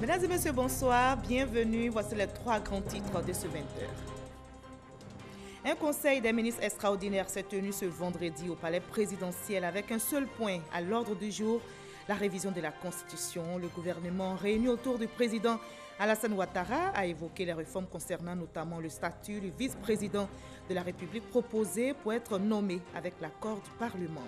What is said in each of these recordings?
Mesdames et messieurs, bonsoir, bienvenue. Voici les trois grands titres de ce 20h. Un conseil des ministres extraordinaire s'est tenu ce vendredi au palais présidentiel avec un seul point à l'ordre du jour, la révision de la Constitution. Le gouvernement réuni autour du président Alassane Ouattara a évoqué les réformes concernant notamment le statut du vice-président de la République proposé pour être nommé avec l'accord du Parlement.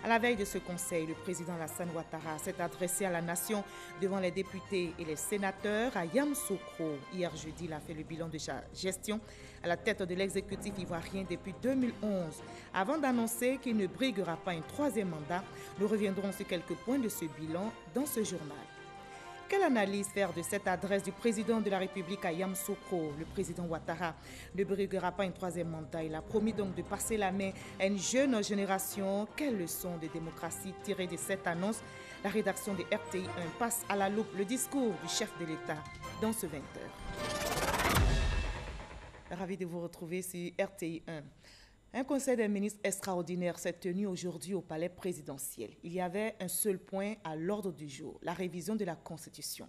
À la veille de ce conseil, le président Alassane Ouattara s'est adressé à la nation devant les députés et les sénateurs à Yamoussoukro. Hier jeudi, il a fait le bilan de sa gestion à la tête de l'exécutif ivoirien depuis 2011. Avant d'annoncer qu'il ne briguera pas un troisième mandat, nous reviendrons sur quelques points de ce bilan dans ce journal. Quelle analyse faire de cette adresse du président de la République à Yamoussoukro? Le président Ouattara ne briguera pas un troisième mandat. Il a promis donc de passer la main à une jeune génération. Quelle leçon de démocratie tirée de cette annonce? La rédaction de RTI 1 passe à la loupe le discours du chef de l'État dans ce 20h. Ravi de vous retrouver sur RTI 1. Un conseil des ministres extraordinaire s'est tenu aujourd'hui au palais présidentiel. Il y avait un seul point à l'ordre du jour, la révision de la Constitution.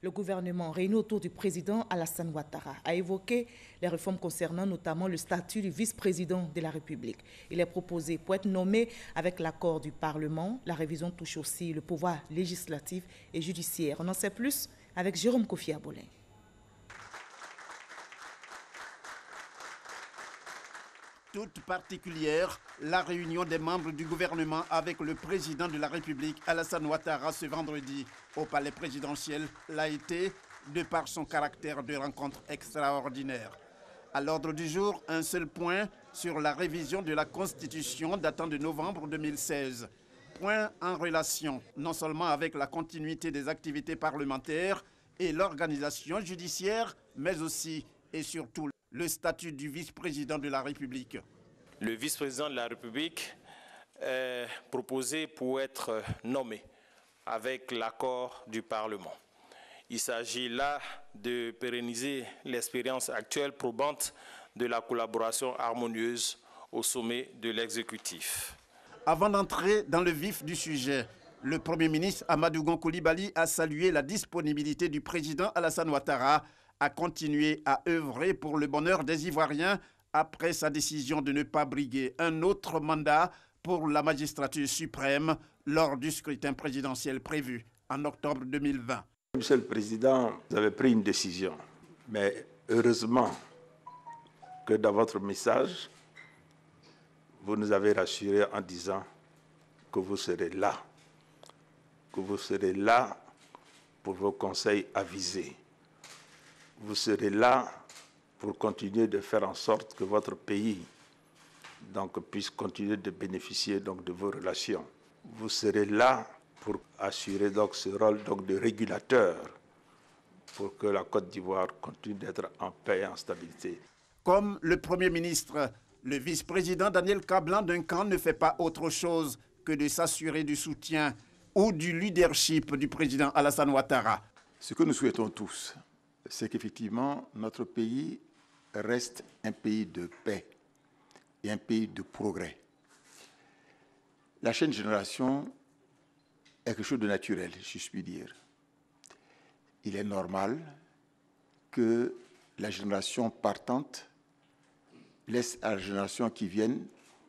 Le gouvernement réuni autour du président Alassane Ouattara a évoqué les réformes concernant notamment le statut du vice-président de la République. Il est proposé pour être nommé avec l'accord du Parlement. La révision touche aussi le pouvoir législatif et judiciaire. On en sait plus avec Jérôme Kofi Abolin. Toute particulière, la réunion des membres du gouvernement avec le président de la République, Alassane Ouattara, ce vendredi au palais présidentiel l'a été de par son caractère de rencontre extraordinaire. À l'ordre du jour, un seul point sur la révision de la Constitution datant de novembre 2016. Point en relation non seulement avec la continuité des activités parlementaires et l'organisation judiciaire, mais aussi et surtout le statut du vice-président de la République. Le vice-président de la République est proposé pour être nommé avec l'accord du Parlement. Il s'agit là de pérenniser l'expérience actuelle probante de la collaboration harmonieuse au sommet de l'exécutif. Avant d'entrer dans le vif du sujet, le Premier ministre Amadou Gon Coulibaly a salué la disponibilité du président Alassane Ouattara à continuer à œuvrer pour le bonheur des Ivoiriens après sa décision de ne pas briguer un autre mandat pour la magistrature suprême lors du scrutin présidentiel prévu en octobre 2020. Monsieur le Président, vous avez pris une décision, mais heureusement que dans votre message, vous nous avez rassurés en disant que vous serez là pour vos conseils avisés. Vous serez là pour continuer de faire en sorte que votre pays puisse continuer de bénéficier de vos relations. Vous serez là pour assurer ce rôle de régulateur pour que la Côte d'Ivoire continue d'être en paix et en stabilité. Comme le Premier ministre, le vice-président Daniel Kablan d'un camp ne fait pas autre chose que de s'assurer du soutien ou du leadership du président Alassane Ouattara. Ce que nous souhaitons tous, c'est qu'effectivement, notre pays reste un pays de paix et un pays de progrès. La jeune génération est quelque chose de naturel, si je puis dire. Il est normal que la génération partante laisse à la génération qui vient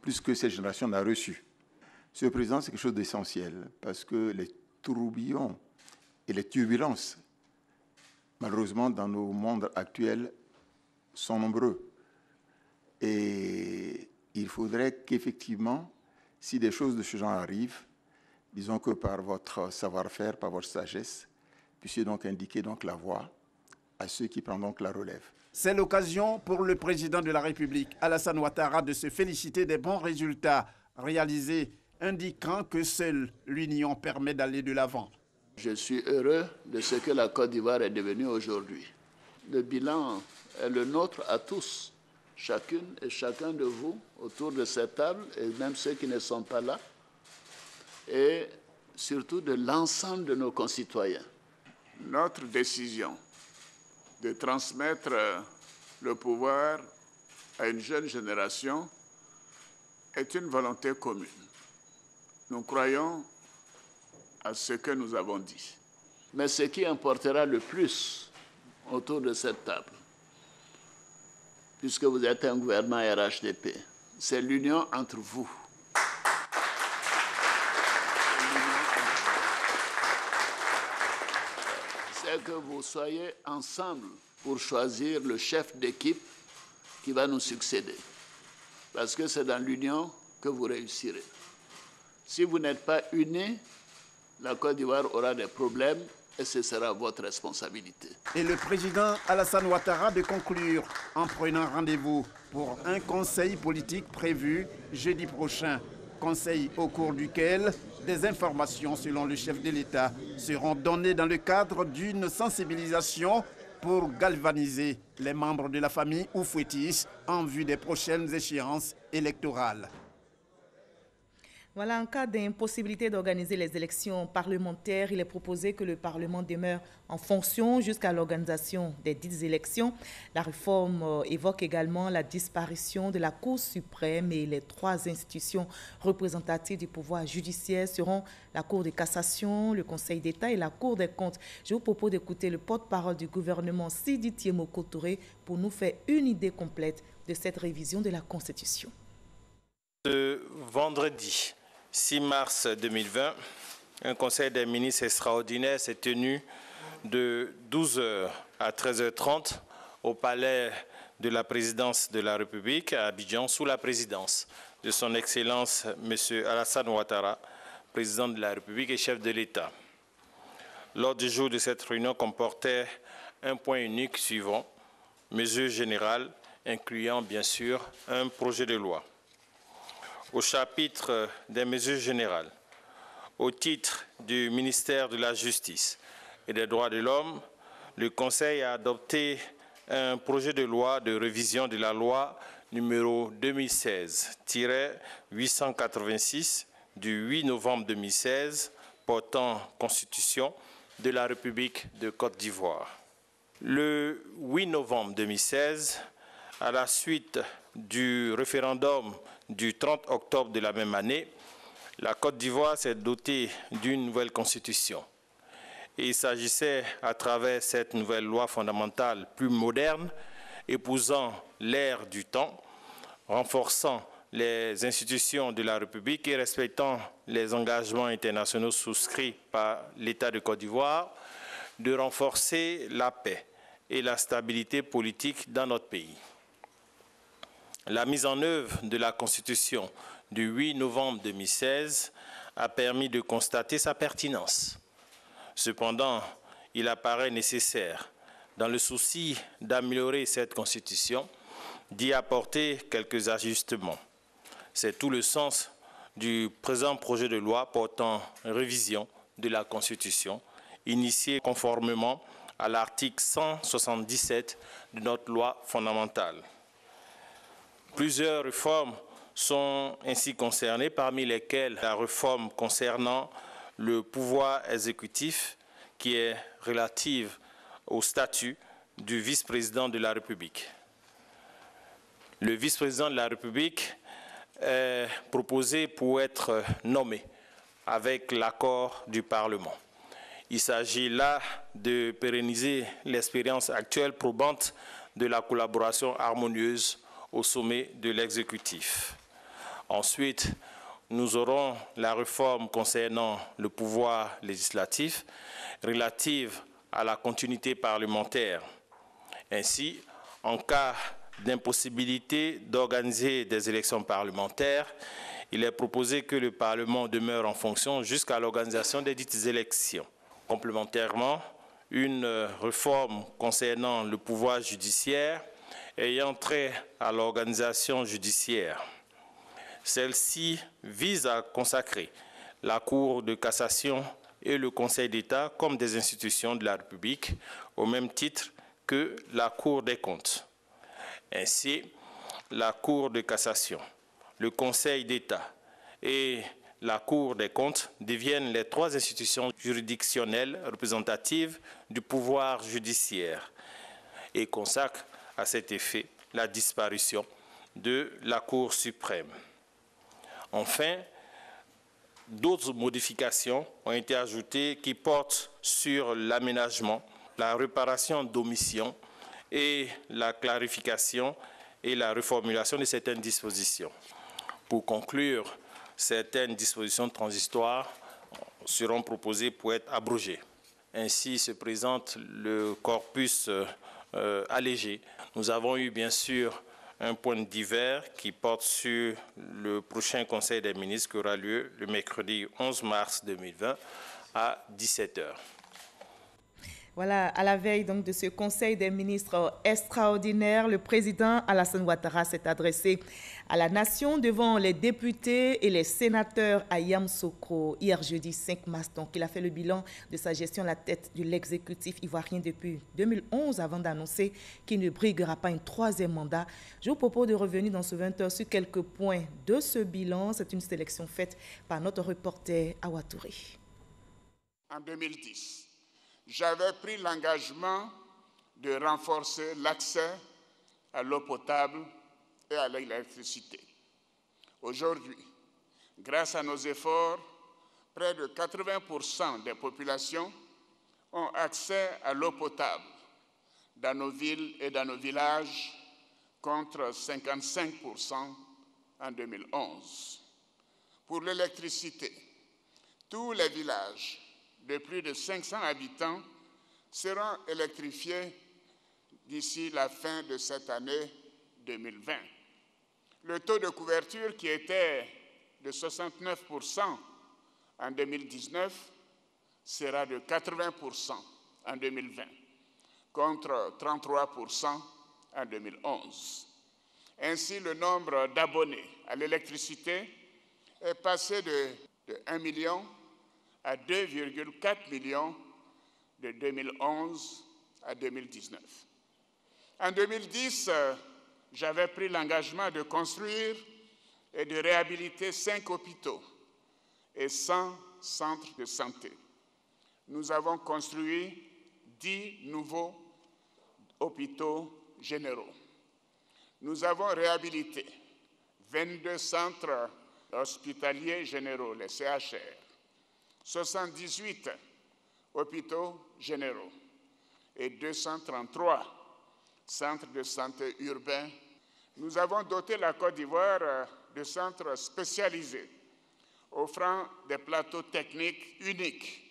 plus que cette génération n'a reçu. Ce président, c'est quelque chose d'essentiel parce que les tourbillons et les turbulences malheureusement, dans nos mondes actuels, sont nombreux. Et il faudrait qu'effectivement, si des choses de ce genre arrivent, disons que par votre savoir-faire, par votre sagesse, puissiez donc indiquer la voie à ceux qui prennent donc la relève. C'est l'occasion pour le président de la République, Alassane Ouattara, de se féliciter des bons résultats réalisés, indiquant que seule l'union permet d'aller de l'avant. Je suis heureux de ce que la Côte d'Ivoire est devenue aujourd'hui. Le bilan est le nôtre à tous, chacune et chacun de vous autour de cette table, et même ceux qui ne sont pas là, et surtout de l'ensemble de nos concitoyens. Notre décision de transmettre le pouvoir à une jeune génération est une volonté commune. Nous croyons à ce que nous avons dit. Mais ce qui importera le plus autour de cette table, puisque vous êtes un gouvernement RHDP, c'est l'union entre vous. C'est que vous soyez ensemble pour choisir le chef d'équipe qui va nous succéder. Parce que c'est dans l'union que vous réussirez. Si vous n'êtes pas unis, la Côte d'Ivoire aura des problèmes et ce sera votre responsabilité. Et le président Alassane Ouattara de conclure en prenant rendez-vous pour un conseil politique prévu jeudi prochain. Conseil au cours duquel des informations, selon le chef de l'État, seront données dans le cadre d'une sensibilisation pour galvaniser les membres de la famille Oufouettis en vue des prochaines échéances électorales. Voilà, en cas d'impossibilité d'organiser les élections parlementaires, il est proposé que le Parlement demeure en fonction jusqu'à l'organisation des dites élections. La réforme évoque également la disparition de la Cour suprême et les 3 institutions représentatives du pouvoir judiciaire seront la Cour de cassation, le Conseil d'État et la Cour des comptes. Je vous propose d'écouter le porte-parole du gouvernement, Sidi Tiemoko Touré, pour nous faire une idée complète de cette révision de la Constitution. Ce vendredi 6 mars 2020, un conseil des ministres extraordinaire s'est tenu de 12h à 13h30 au palais de la présidence de la République à Abidjan, sous la présidence de son Excellence M. Alassane Ouattara, président de la République et chef de l'État. L'ordre du jour de cette réunion comportait un point unique suivant, mesures générales, incluant bien sûr un projet de loi. Au chapitre des mesures générales, au titre du ministère de la Justice et des Droits de l'Homme, le Conseil a adopté un projet de loi de révision de la loi numéro 2016-886 du 8 novembre 2016 portant Constitution de la République de Côte d'Ivoire. Le 8 novembre 2016, à la suite du référendum du 30 octobre de la même année, la Côte d'Ivoire s'est dotée d'une nouvelle constitution. Et il s'agissait, à travers cette nouvelle loi fondamentale plus moderne, épousant l'ère du temps, renforçant les institutions de la République et respectant les engagements internationaux souscrits par l'État de Côte d'Ivoire, de renforcer la paix et la stabilité politique dans notre pays. La mise en œuvre de la Constitution du 8 novembre 2016 a permis de constater sa pertinence. Cependant, il apparaît nécessaire, dans le souci d'améliorer cette Constitution, d'y apporter quelques ajustements. C'est tout le sens du présent projet de loi portant révision de la Constitution, initié conformément à l'article 177 de notre loi fondamentale. Plusieurs réformes sont ainsi concernées, parmi lesquelles la réforme concernant le pouvoir exécutif qui est relative au statut du vice-président de la République. Le vice-président de la République est proposé pour être nommé avec l'accord du Parlement. Il s'agit là de pérenniser l'expérience actuelle probante de la collaboration harmonieuse au sommet de l'exécutif. Ensuite, nous aurons la réforme concernant le pouvoir législatif relative à la continuité parlementaire. Ainsi, en cas d'impossibilité d'organiser des élections parlementaires, il est proposé que le Parlement demeure en fonction jusqu'à l'organisation des dites élections. Complémentairement, une réforme concernant le pouvoir judiciaire ayant trait à l'organisation judiciaire. Celle-ci vise à consacrer la Cour de cassation et le Conseil d'État comme des institutions de la République au même titre que la Cour des comptes. Ainsi, la Cour de cassation, le Conseil d'État et la Cour des comptes deviennent les 3 institutions juridictionnelles représentatives du pouvoir judiciaire et consacrent à cet effet la disparition de la Cour suprême. Enfin, D'autres modifications ont été ajoutées qui portent sur l'aménagement, la réparation d'omissions et la clarification et la reformulation de certaines dispositions. Pour conclure, certaines dispositions transitoires seront proposées pour être abrogées. Ainsi se présente le corpus allégé. Nous avons eu bien sûr un point de divers qui porte sur le prochain Conseil des ministres qui aura lieu le mercredi 11 mars 2020 à 17 h. Voilà, à la veille donc de ce Conseil des ministres extraordinaire, le président Alassane Ouattara s'est adressé à la nation devant les députés et les sénateurs à Yamoussoukro hier jeudi 5 mars. Donc, il a fait le bilan de sa gestion à la tête de l'exécutif ivoirien depuis 2011 avant d'annoncer qu'il ne briguera pas un troisième mandat. Je vous propose de revenir dans ce 20 h sur quelques points de ce bilan. C'est une sélection faite par notre reporter Awa Touré. En 2010, j'avais pris l'engagement de renforcer l'accès à l'eau potable et à l'électricité. Aujourd'hui, grâce à nos efforts, près de 80% des populations ont accès à l'eau potable dans nos villes et dans nos villages, contre 55% en 2011. Pour l'électricité, tous les villages de plus de 500 habitants seront électrifiés d'ici la fin de cette année 2020. Le taux de couverture qui était de 69% en 2019 sera de 80% en 2020, contre 33% en 2011. Ainsi, le nombre d'abonnés à l'électricité est passé de 1 million à 2,4 millions de 2011 à 2019. En 2010, j'avais pris l'engagement de construire et de réhabiliter 5 hôpitaux et 100 centres de santé. Nous avons construit 10 nouveaux hôpitaux généraux. Nous avons réhabilité 22 centres hospitaliers généraux, les CHR, 78 hôpitaux généraux et 233 centres de santé urbains. Nous avons doté la Côte d'Ivoire de centres spécialisés, offrant des plateaux techniques uniques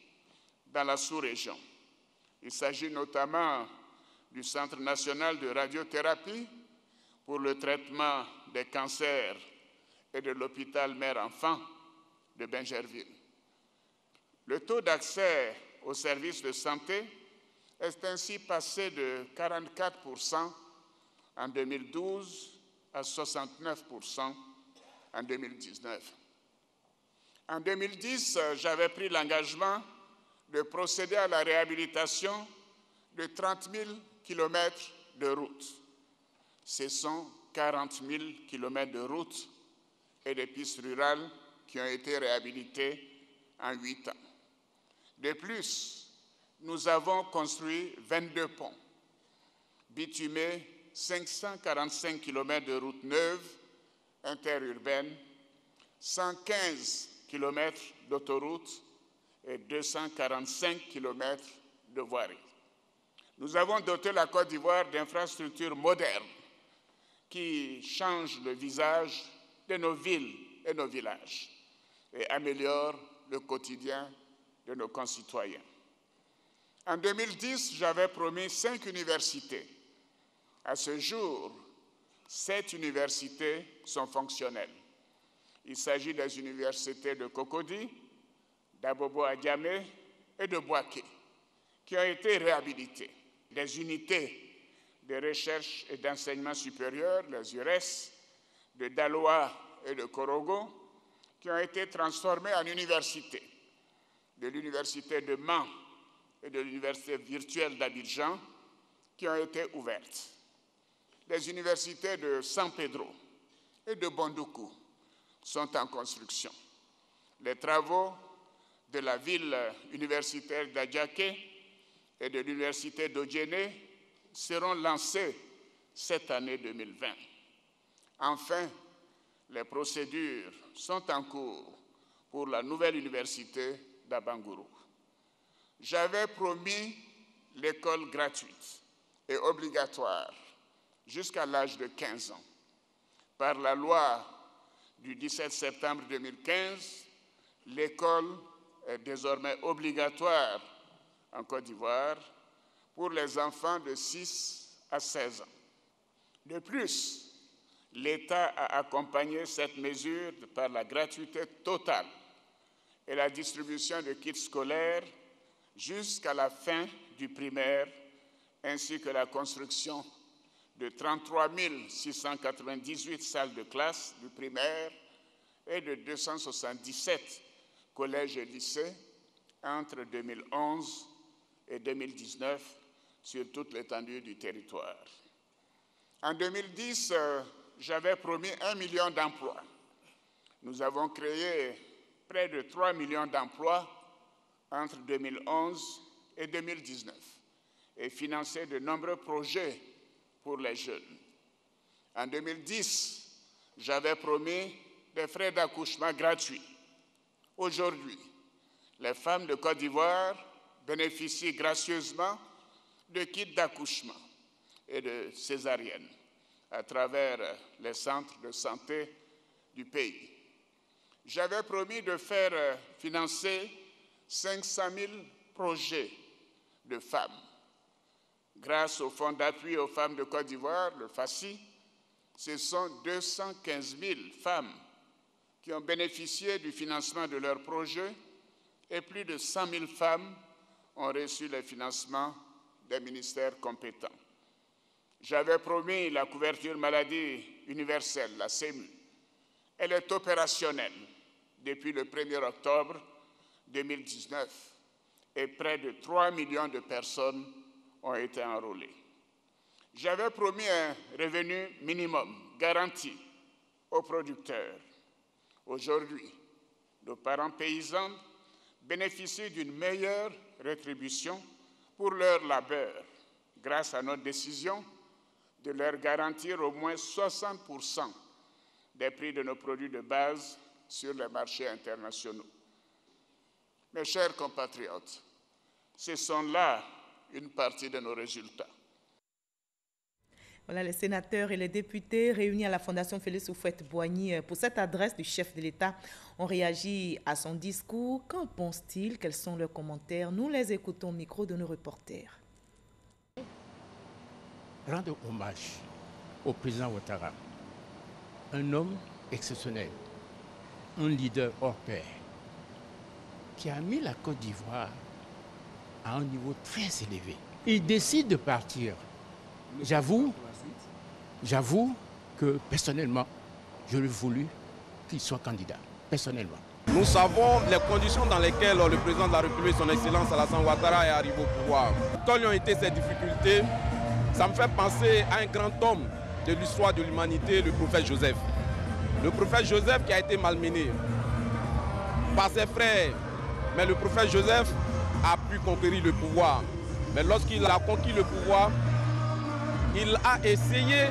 dans la sous-région. Il s'agit notamment du Centre national de radiothérapie pour le traitement des cancers et de l'hôpital mère-enfant de Bingerville. Le taux d'accès aux services de santé est ainsi passé de 44% en 2012 à 69% en 2019. En 2010, j'avais pris l'engagement de procéder à la réhabilitation de 30 000 km de routes. Ce sont 40 000 km de routes et de pistes rurales qui ont été réhabilitées en 8 ans. De plus, nous avons construit 22 ponts, bitumé 545 km de routes neuves interurbaines, 115 km d'autoroutes et 245 km de voiries. Nous avons doté la Côte d'Ivoire d'infrastructures modernes qui changent le visage de nos villes et nos villages et améliorent le quotidien de nos concitoyens. En 2010, j'avais promis 5 universités. À ce jour, 7 universités sont fonctionnelles. Il s'agit des universités de Cocody, d'Abobo Adiamé et de Bouaké, qui ont été réhabilitées. Des unités de recherche et d'enseignement supérieur, les URES, de Daloa et de Korogo, qui ont été transformées en universités, de l'université de Mans et de l'université virtuelle d'Abidjan, qui ont été ouvertes. Les universités de San Pedro et de Bondoukou sont en construction. Les travaux de la ville universitaire d'Adjaké et de l'université d'Odjéné seront lancés cette année 2020. Enfin, les procédures sont en cours pour la nouvelle université d'Abangourou. J'avais promis l'école gratuite et obligatoire jusqu'à l'âge de 15 ans. Par la loi du 17 septembre 2015, l'école est désormais obligatoire en Côte d'Ivoire pour les enfants de 6 à 16 ans. De plus, l'État a accompagné cette mesure par la gratuité totale et la distribution de kits scolaires jusqu'à la fin du primaire, ainsi que la construction de 33 698 salles de classe du primaire et de 277 collèges et lycées entre 2011 et 2019 sur toute l'étendue du territoire. En 2010, j'avais promis 1 million d'emplois. Nous avons créé près de 3 millions d'emplois entre 2011 et 2019 et financé de nombreux projets pour les jeunes. En 2010, j'avais promis des frais d'accouchement gratuits. Aujourd'hui, les femmes de Côte d'Ivoire bénéficient gracieusement de kits d'accouchement et de césarienne à travers les centres de santé du pays. J'avais promis de faire financer 500 000 projets de femmes. Grâce au Fonds d'appui aux femmes de Côte d'Ivoire, le FACI, ce sont 215 000 femmes qui ont bénéficié du financement de leurs projets et plus de 100 000 femmes ont reçu les financements des ministères compétents. J'avais promis la couverture maladie universelle, la CEMU. Elle est opérationnelle depuis le 1er octobre 2019 et près de 3 millions de personnes ont été enrôlées. J'avais promis un revenu minimum garanti aux producteurs. Aujourd'hui, nos parents paysans bénéficient d'une meilleure rétribution pour leur labeur grâce à notre décision de leur garantir au moins 60% des prix de nos produits de base sur les marchés internationaux. Mes chers compatriotes, ce sont là une partie de nos résultats. Voilà, les sénateurs et les députés réunis à la Fondation Félix Houphouët-Boigny pour cette adresse du chef de l'État ont réagi à son discours. Qu'en pensent-ils? Quels sont leurs commentaires? Nous les écoutons au micro de nos reporters. Rendre hommage au président Ouattara, un homme exceptionnel, un leader hors pair, qui a mis la Côte d'Ivoire à un niveau très élevé. Il décide de partir. J'avoue que personnellement, j'aurais voulu qu'il soit candidat, personnellement. Nous savons les conditions dans lesquelles le président de la République, son Excellence Alassane Ouattara, est arrivé au pouvoir. Quelles ont été ces difficultés? Ça me fait penser à un grand homme de l'histoire de l'humanité, le prophète Joseph. Le prophète Joseph qui a été malmené par ses frères. Mais le prophète Joseph a pu conquérir le pouvoir. Mais lorsqu'il a conquis le pouvoir, il a essayé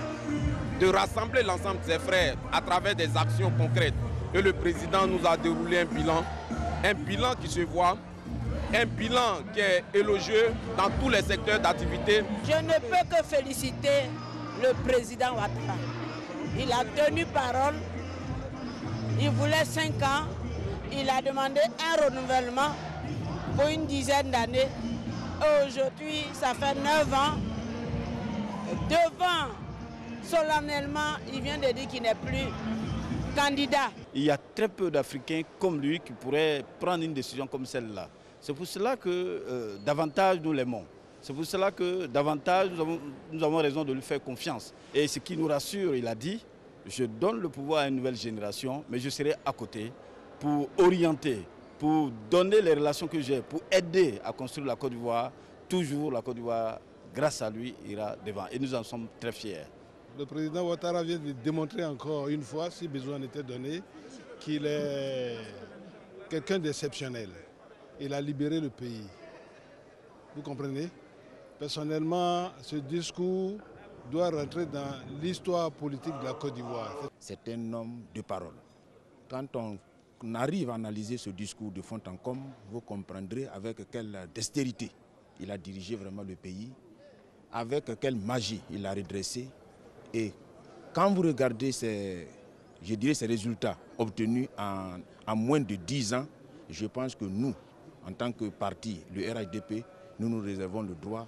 de rassembler l'ensemble de ses frères à travers des actions concrètes. Et le président nous a déroulé un bilan qui se voit, un bilan qui est élogieux dans tous les secteurs d'activité. Je ne peux que féliciter le président Ouattara. Il a tenu parole, il voulait 5 ans, il a demandé un renouvellement pour une dizaine d'années. Aujourd'hui, ça fait 9 ans. Devant, solennellement, il vient de dire qu'il n'est plus candidat. Il y a très peu d'Africains comme lui qui pourraient prendre une décision comme celle-là. C'est pour cela que davantage nous l'aimons. C'est pour cela que davantage nous avons raison de lui faire confiance. Et ce qui nous rassure, il a dit, je donne le pouvoir à une nouvelle génération, mais je serai à côté pour orienter, pour donner les relations que j'ai, pour aider à construire la Côte d'Ivoire. Toujours la Côte d'Ivoire, grâce à lui, ira devant. Et nous en sommes très fiers. Le président Ouattara vient de démontrer encore une fois, si besoin en était donné, qu'il est quelqu'un d'exceptionnel. Il a libéré le pays. Vous comprenez? Personnellement, ce discours doit rentrer dans l'histoire politique de la Côte d'Ivoire. C'est un homme de parole. Quand on on arrive à analyser ce discours de fond en comble, vous comprendrez avec quelle dextérité il a dirigé vraiment le pays, avec quelle magie il a redressé. Et quand vous regardez ces résultats obtenus en moins de 10 ans, je pense que nous, en tant que parti, le RHDP, nous nous réservons le droit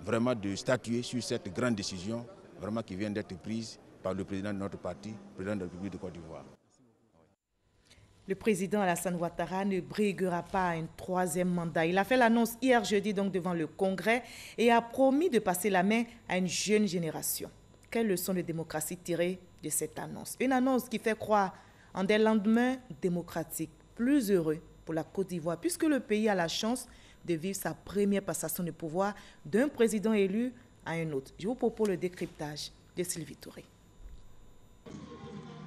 vraiment de statuer sur cette grande décision vraiment qui vient d'être prise par le président de notre parti, le président de la République de Côte d'Ivoire. Le président Alassane Ouattara ne briguera pas un 3e mandat. Il a fait l'annonce hier jeudi donc devant le Congrès et a promis de passer la main à une jeune génération. Quelle leçon de démocratie tirer de cette annonce? Une annonce qui fait croire en des lendemains démocratiques plus heureux pour la Côte d'Ivoire, puisque le pays a la chance de vivre sa première passation de pouvoir d'un président élu à un autre. Je vous propose le décryptage de Sylvie Touré.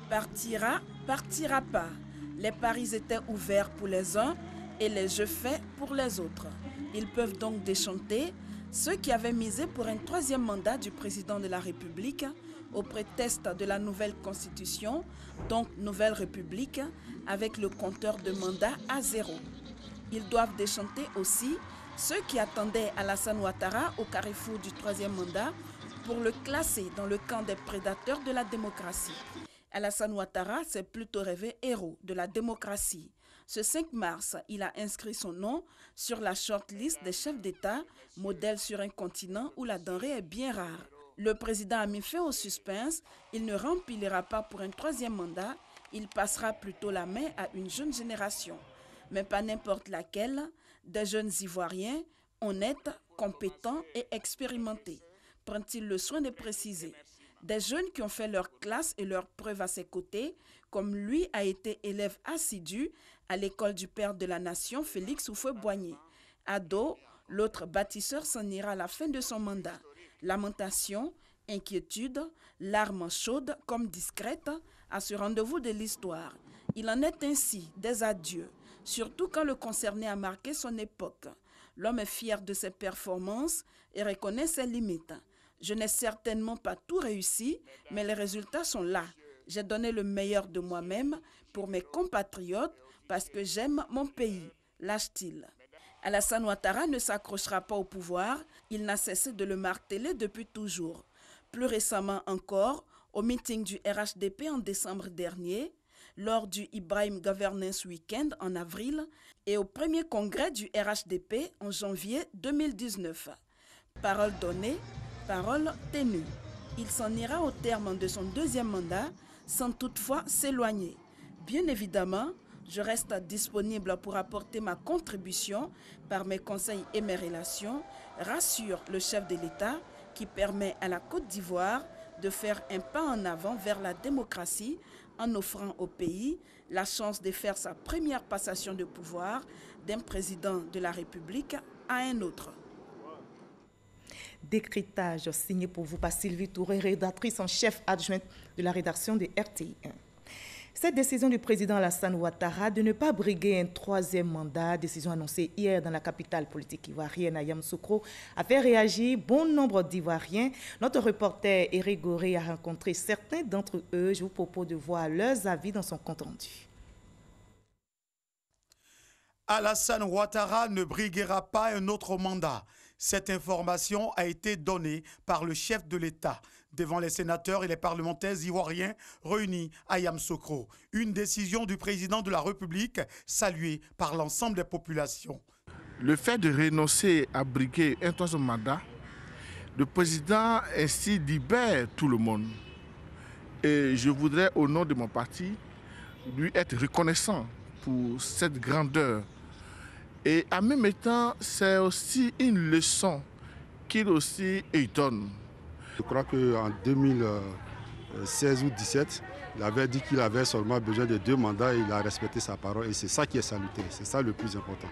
Partira, partira pas. Les paris étaient ouverts pour les uns et les jeux faits pour les autres. Ils peuvent donc déchanter ceux qui avaient misé pour un 3e mandat du président de la République au prétexte de la nouvelle constitution, donc nouvelle République, avec le compteur de mandat à 0. Ils doivent déchanter aussi ceux qui attendaient Alassane Ouattara au carrefour du 3e mandat pour le classer dans le camp des prédateurs de la démocratie. Alassane Ouattara s'est plutôt rêvé héros de la démocratie. Ce 5 mars, il a inscrit son nom sur la shortlist des chefs d'État, modèle sur un continent où la denrée est bien rare. Le président a mis fin au suspense, il ne remplira pas pour un 3e mandat, il passera plutôt la main à une jeune génération. Mais pas n'importe laquelle, des jeunes Ivoiriens, honnêtes, compétents et expérimentés. Prend-il le soin de préciser. Des jeunes qui ont fait leur classe et leurs preuves à ses côtés, comme lui a été élève assidu à l'école du père de la nation, Félix Houphouët-Boigny. Ado, l'autre bâtisseur s'en ira à la fin de son mandat. Lamentation, inquiétude, larmes chaudes comme discrètes à ce rendez-vous de l'histoire. Il en est ainsi des adieux, surtout quand le concerné a marqué son époque. L'homme est fier de ses performances et reconnaît ses limites. Je n'ai certainement pas tout réussi, mais les résultats sont là. J'ai donné le meilleur de moi-même pour mes compatriotes parce que j'aime mon pays, lâche-t-il. Alassane Ouattara ne s'accrochera pas au pouvoir, il n'a cessé de le marteler depuis toujours. Plus récemment encore, au meeting du RHDP en décembre dernier, lors du Ibrahim Governance Weekend en avril et au premier congrès du RHDP en janvier 2019. Parole donnée, parole tenue. Il s'en ira au terme de son 2e mandat sans toutefois s'éloigner. Bien évidemment, je reste disponible pour apporter ma contribution par mes conseils et mes relations, rassure le chef de l'État qui permet à la Côte d'Ivoire de faire un pas en avant vers la démocratie en offrant au pays la chance de faire sa première passation de pouvoir d'un président de la République à un autre. Décryptage signé pour vous par Sylvie Touré, rédactrice en chef adjointe de la rédaction de RTI1. Cette décision du président Alassane Ouattara de ne pas briguer un 3e mandat, décision annoncée hier dans la capitale politique ivoirienne à Yamoussoukro, a fait réagir bon nombre d'Ivoiriens. Notre reporter Éric Goré a rencontré certains d'entre eux. Je vous propose de voir leurs avis dans son compte rendu. Alassane Ouattara ne briguera pas un autre mandat. Cette information a été donnée par le chef de l'État devant les sénateurs et les parlementaires ivoiriens réunis à Yamoussoukro. Une décision du président de la République saluée par l'ensemble des populations. Le fait de renoncer à briguer un 3e mandat, le président ainsi libère tout le monde. Et je voudrais, au nom de mon parti, lui être reconnaissant pour cette grandeur. Et en même temps, c'est aussi une leçon qu'il aussi donne. Je crois qu'en 2016 ou 2017, il avait dit qu'il avait seulement besoin de 2 mandats et il a respecté sa parole. Et c'est ça qui est salutaire, c'est ça le plus important.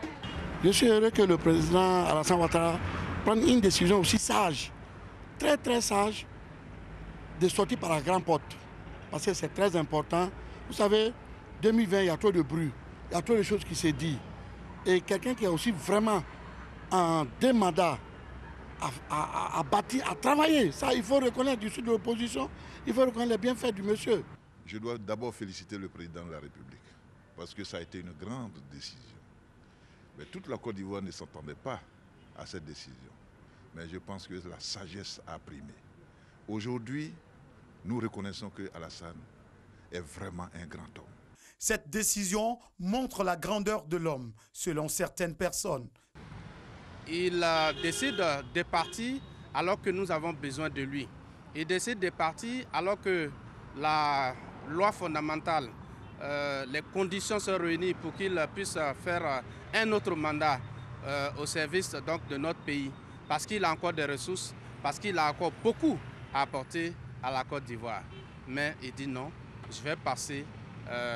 Je suis heureux que le président Alassane Ouattara prenne une décision aussi sage, très très sage, de sortir par la grande porte. Parce que c'est très important. Vous savez, 2020, il y a trop de bruit, il y a trop de choses qui se disent. Et quelqu'un qui a aussi vraiment en 2 mandats à bâtir, à travailler, ça il faut reconnaître du sud de l'opposition, il faut reconnaître les bienfaits du monsieur. Je dois d'abord féliciter le président de la République parce que ça a été une grande décision. Mais toute la Côte d'Ivoire ne s'entendait pas à cette décision. Mais je pense que la sagesse a primé. Aujourd'hui, nous reconnaissons que Alassane est vraiment un grand homme. Cette décision montre la grandeur de l'homme, selon certaines personnes. Il décide de partir alors que nous avons besoin de lui. Il décide de partir alors que la loi fondamentale, les conditions sont réunies pour qu'il puisse faire un autre mandat au service donc, de notre pays. Parce qu'il a encore des ressources, parce qu'il a encore beaucoup à apporter à la Côte d'Ivoire. Mais il dit non, je vais passer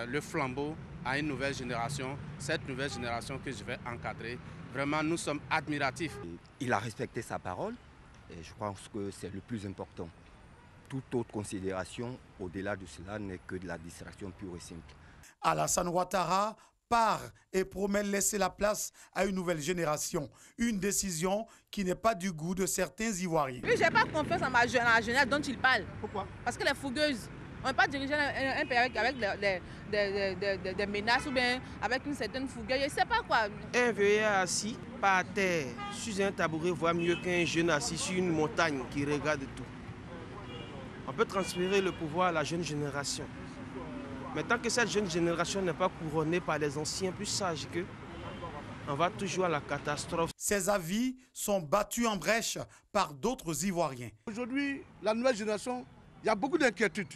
le flambeau à une nouvelle génération, cette nouvelle génération que je vais encadrer. Vraiment, nous sommes admiratifs. Il a respecté sa parole et je pense que c'est le plus important. Toute autre considération au-delà de cela n'est que de la distraction pure et simple. Alassane Ouattara part et promet laisser la place à une nouvelle génération. Une décision qui n'est pas du goût de certains Ivoiriens. Oui, je n'ai pas confiance en la jeunesse dont il parle. Pourquoi? Parce qu'elle est fougueuse. On ne peut pas diriger un pays avec des menaces ou bien avec une certaine fougue. Je ne sais pas quoi. Un vieillard assis par terre sur un tabouret voit mieux qu'un jeune assis sur une montagne qui regarde tout. On peut transférer le pouvoir à la jeune génération. Mais tant que cette jeune génération n'est pas couronnée par les anciens plus sages qu'eux, on va toujours à la catastrophe. Ces avis sont battus en brèche par d'autres Ivoiriens. Aujourd'hui, la nouvelle génération, il y a beaucoup d'inquiétudes.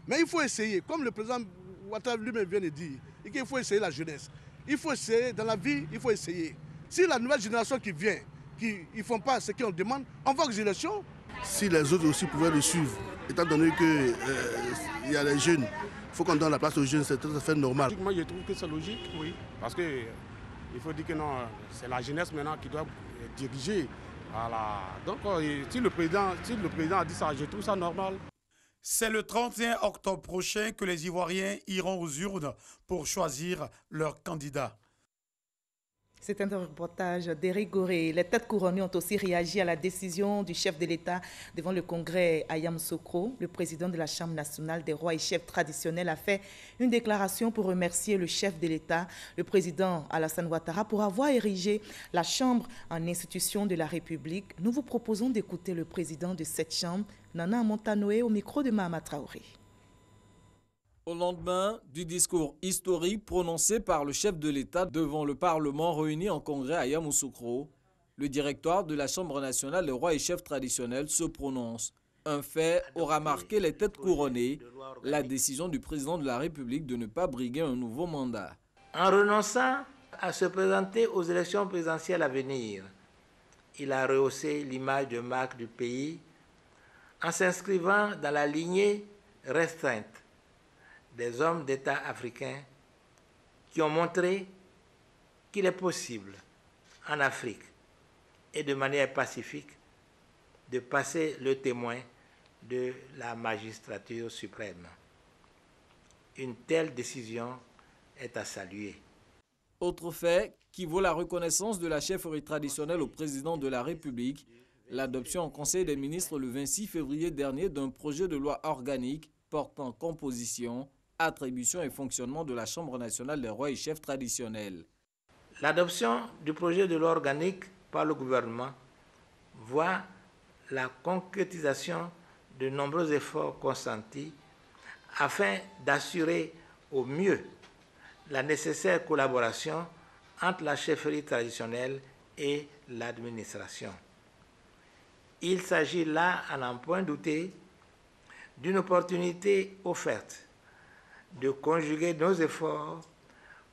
Mais il faut essayer, comme le président Ouattara lui-même vient de dire, il faut essayer la jeunesse. Il faut essayer, dans la vie, il faut essayer. Si la nouvelle génération qui vient, qui ne font pas ce qu'on demande, on va aux élections. Si les autres aussi pouvaient le suivre, étant donné qu'il y a les jeunes, il faut qu'on donne la place aux jeunes, c'est tout à fait normal. Moi, je trouve que c'est logique, oui. Parce qu'il faut dire que non, c'est la jeunesse maintenant qui doit diriger. Voilà. Donc, si le président a dit ça, je trouve ça normal. C'est le 31 octobre prochain que les Ivoiriens iront aux urnes pour choisir leur candidat. C'est un reportage d'Éric Goré. Les têtes couronnées ont aussi réagi à la décision du chef de l'État devant le congrès à Yamoussoukro. Le président de la Chambre nationale des rois et chefs traditionnels a fait une déclaration pour remercier le chef de l'État, le président Alassane Ouattara, pour avoir érigé la Chambre en institution de la République. Nous vous proposons d'écouter le président de cette Chambre, Nana Montanoé, au micro de Mahama Traoré. Au lendemain du discours historique prononcé par le chef de l'État devant le Parlement réuni en congrès à Yamoussoukro, le directoire de la Chambre nationale des rois et chefs traditionnels se prononce. Un fait aura marqué les têtes couronnées, la décision du président de la République de ne pas briguer un nouveau mandat. En renonçant à se présenter aux élections présidentielles à venir, il a rehaussé l'image de marque du pays en s'inscrivant dans la lignée restreinte des hommes d'État africains qui ont montré qu'il est possible en Afrique et de manière pacifique de passer le témoin de la magistrature suprême. Une telle décision est à saluer. Autre fait qui vaut la reconnaissance de la chefferie traditionnelle au président de la République, l'adoption en Conseil des ministres le 26 février dernier d'un projet de loi organique portant composition, attribution et fonctionnement de la Chambre nationale des rois et chefs traditionnels. L'adoption du projet de loi organique par le gouvernement voit la concrétisation de nombreux efforts consentis afin d'assurer au mieux la nécessaire collaboration entre la chefferie traditionnelle et l'administration. Il s'agit là, à n'en point douter, d'une opportunité offerte de conjuguer nos efforts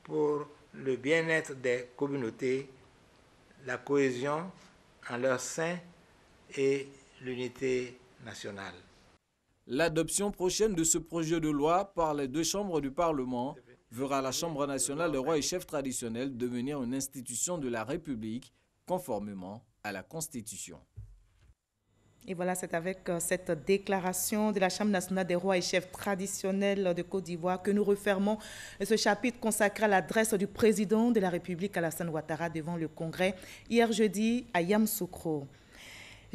pour le bien-être des communautés, la cohésion en leur sein et l'unité nationale. L'adoption prochaine de ce projet de loi par les deux chambres du Parlement verra la Chambre nationale des rois et chefs traditionnels devenir une institution de la République conformément à la Constitution. Et voilà, c'est avec cette déclaration de la Chambre nationale des rois et chefs traditionnels de Côte d'Ivoire que nous refermons ce chapitre consacré à l'adresse du président de la République, Alassane Ouattara, devant le Congrès, hier jeudi à Yamoussoukro.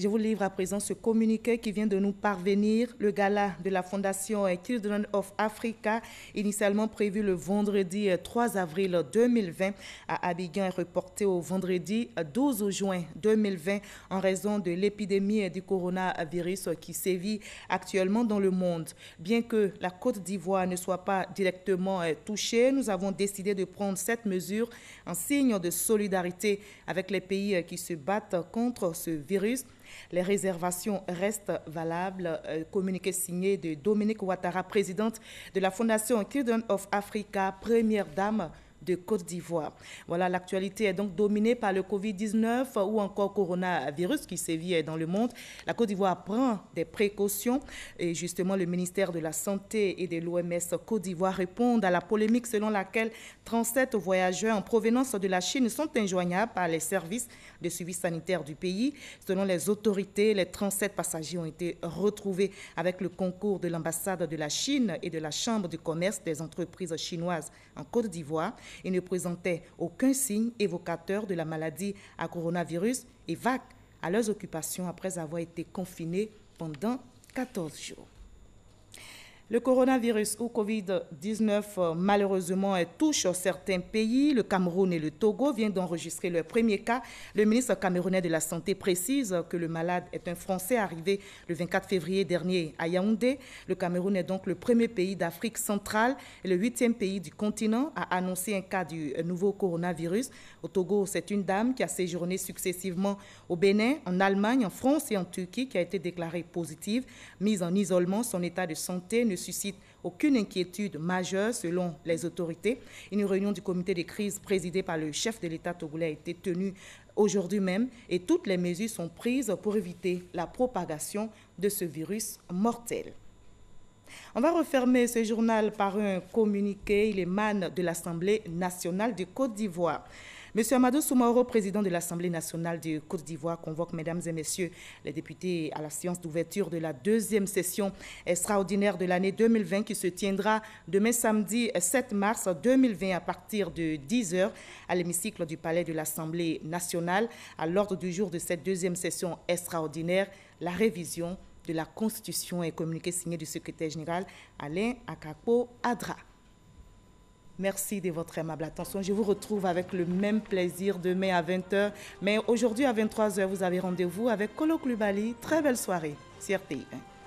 Je vous livre à présent ce communiqué qui vient de nous parvenir. Le gala de la Fondation Children of Africa, initialement prévu le vendredi 3 avril 2020 à Abidjan, est reporté au vendredi 12 juin 2020 en raison de l'épidémie du coronavirus qui sévit actuellement dans le monde. Bien que la Côte d'Ivoire ne soit pas directement touchée, nous avons décidé de prendre cette mesure en signe de solidarité avec les pays qui se battent contre ce virus. Les réservations restent valables. Communiqué signé de Dominique Ouattara, présidente de la Fondation Children of Africa, première dame de Côte d'Ivoire. Voilà, l'actualité est donc dominée par le Covid-19 ou encore coronavirus qui sévit dans le monde. La Côte d'Ivoire prend des précautions et justement le ministère de la Santé et de l'OMS Côte d'Ivoire répond à la polémique selon laquelle 37 voyageurs en provenance de la Chine sont injoignables par les services de suivi sanitaire du pays. Selon les autorités, les 37 passagers ont été retrouvés avec le concours de l'ambassade de la Chine et de la Chambre de commerce des entreprises chinoises en Côte d'Ivoire. Ils ne présentaient aucun signe évocateur de la maladie à coronavirus et vagues à leurs occupations après avoir été confinés pendant 14 jours. Le coronavirus ou Covid-19 malheureusement touche certains pays. Le Cameroun et le Togo viennent d'enregistrer leur premier cas. Le ministre camerounais de la Santé précise que le malade est un Français arrivé le 24 février dernier à Yaoundé. Le Cameroun est donc le premier pays d'Afrique centrale et le 8e pays du continent à annoncer un cas du nouveau coronavirus. Au Togo, c'est une dame qui a séjourné successivement au Bénin, en Allemagne, en France et en Turquie qui a été déclarée positive. Mise en isolement, son état de santé ne suscite aucune inquiétude majeure selon les autorités. Une réunion du comité de crise présidée par le chef de l'État togolais a été tenue aujourd'hui même et toutes les mesures sont prises pour éviter la propagation de ce virus mortel. On va refermer ce journal par un communiqué. Il émane de l'Assemblée nationale de Côte d'Ivoire. M. Amadou Soumaoro, président de l'Assemblée nationale de Côte d'Ivoire, convoque, mesdames et messieurs, les députés à la séance d'ouverture de la deuxième session extraordinaire de l'année 2020 qui se tiendra demain samedi 7 mars 2020 à partir de 10h à l'hémicycle du Palais de l'Assemblée nationale. À l'ordre du jour de cette deuxième session extraordinaire, la révision de la Constitution est communiqué signé du secrétaire général Alain Akakpo Adra. Merci de votre aimable attention. Je vous retrouve avec le même plaisir demain à 20h. Mais aujourd'hui à 23h, vous avez rendez-vous avec Kolo Klubali. Très belle soirée sur RTI1.